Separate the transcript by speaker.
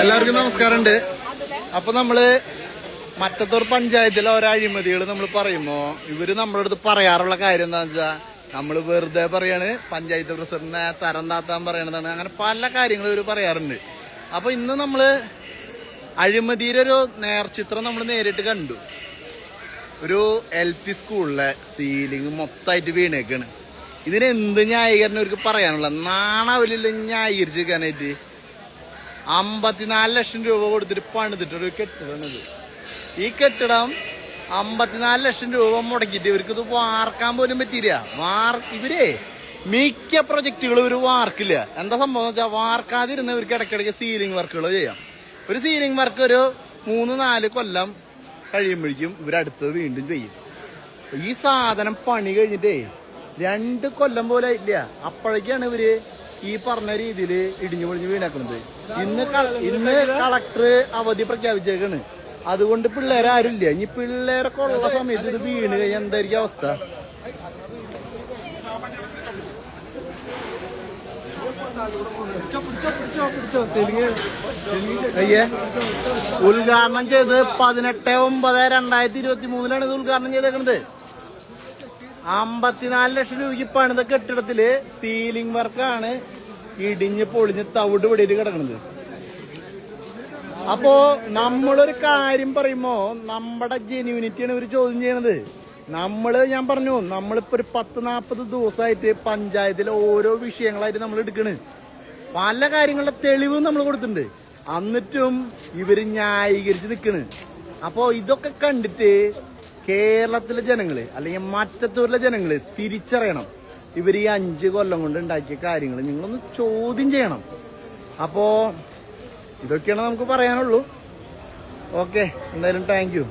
Speaker 1: എല്ലാവർക്കും നമസ്കാരമുണ്ട്. അപ്പൊ നമ്മള് മറ്റത്തൂർ പഞ്ചായത്തിലെ ഓരോ അഴിമതികൾ നമ്മൾ പറയുമ്പോ ഇവര് നമ്മുടെ അടുത്ത് പറയാറുള്ള കാര്യം എന്താണെന്ന് വെച്ചാൽ നമ്മള് വെറുതെ പറയാണ്, പഞ്ചായത്ത് പ്രസിഡന്റിനെ തരം താത്താൻ പറയണതാണ്, അങ്ങനെ പല കാര്യങ്ങളും ഇവര് പറയാറുണ്ട്. അപ്പൊ ഇന്ന് നമ്മള് അഴിമതിയുടെ ഒരു നേർചിത്രം നമ്മൾ നേരിട്ട് കണ്ടു. ഒരു LP സ്കൂളിലെ സീലിംഗ് മൊത്തമായിട്ട് വീണേക്കാണ്. ഇതിനെന്ത് ന്യായീകരണം അവർക്ക് പറയാനുള്ള നാണാവലില്ല ന്യായീകരിച്ചിരിക്കാനായിട്ട്. 54 ലക്ഷം രൂപ കൊടുത്തിട്ട് പണിതിട്ടൊരു കെട്ടിടമാണിത്. ഈ കെട്ടിടം 54 ലക്ഷം രൂപ മുടക്കിയിട്ട് ഇവർക്ക് ഇത് വാർക്കാൻ പോലും പറ്റിയില്ല. ഇവരെ മിക്ക പ്രൊജക്ടുകളും ഇവർ വാർക്കില്ല. എന്താ സംഭവം എന്ന് വെച്ചാൽ വാർക്കാതിരുന്ന ഇവർക്ക് ഇടയ്ക്കിടയ്ക്ക് സീലിംഗ് വർക്കുകൾ ചെയ്യാം. ഒരു സീലിംഗ് വർക്ക് ഒരു 3-4 കൊല്ലം കഴിയുമ്പോഴേക്കും ഇവരടുത്ത് വീണ്ടും ചെയ്യും. ഈ സാധനം പണി കഴിഞ്ഞിട്ടേ 2 കൊല്ലം പോലെ ഇല്ല, അപ്പോഴേക്കാണ് ഇവര് ഈ പറഞ്ഞ രീതിയിൽ ഇടിഞ്ഞു പൊളിഞ്ഞ് വീണാക്കുന്നത്. ഇന്ന് കളക്ടർ അവധി പ്രഖ്യാപിച്ചേക്കാണ്. അതുകൊണ്ട് പിള്ളേരാരും ഇല്ല. ഇനി പിള്ളേരൊക്കെ ഉള്ള സമയത്ത് ഇത് വീണ് കഴിഞ്ഞാൽ എന്തായിരിക്കും അവസ്ഥ? അയ്യേ, ഉദ്ഘാടനം ചെയ്ത് 18/9/2023 ഇത് ഉദ്ഘാടനം ചെയ്തേക്കണത്. 54 ലക്ഷം രൂപയ്ക്ക് പണിത കെട്ടിടത്തില് സീലിംഗ് വർക്കാണ് ഇടിഞ്ഞ് പൊളിഞ്ഞ് തവിട് പിടിയിട്ട് കിടക്കണത്. അപ്പോ നമ്മളൊരു കാര്യം പറയുമ്പോ നമ്മുടെ ജെന്യൂനിറ്റിയാണ് ഇവര് ചോദ്യം ചെയ്യണത്. ഞാൻ പറഞ്ഞു, നമ്മളിപ്പോ ഒരു 10-40 ദിവസമായിട്ട് പഞ്ചായത്തിലെ ഓരോ വിഷയങ്ങളായിട്ട് നമ്മൾ എടുക്കണ്. പല കാര്യങ്ങളുടെ തെളിവും നമ്മൾ കൊടുത്തിട്ടുണ്ട്. എന്നിട്ടും ഇവര് ന്യായീകരിച്ച് നിൽക്കണ്. അപ്പോ ഇതൊക്കെ കണ്ടിട്ട് കേരളത്തിലെ ജനങ്ങള് അല്ലെങ്കിൽ മറ്റത്തൂരിലെ ജനങ്ങള് തിരിച്ചറിയണം. ഇവർ ഈ 5 കൊല്ലം കൊണ്ട് ഉണ്ടാക്കിയ കാര്യങ്ങൾ നിങ്ങളൊന്ന് ചോദ്യം ചെയ്യണം. അപ്പോ ഇതൊക്കെയാണ് നമുക്ക് പറയാനുള്ളൂ. ഓക്കെ, എന്തായാലും താങ്ക് യു.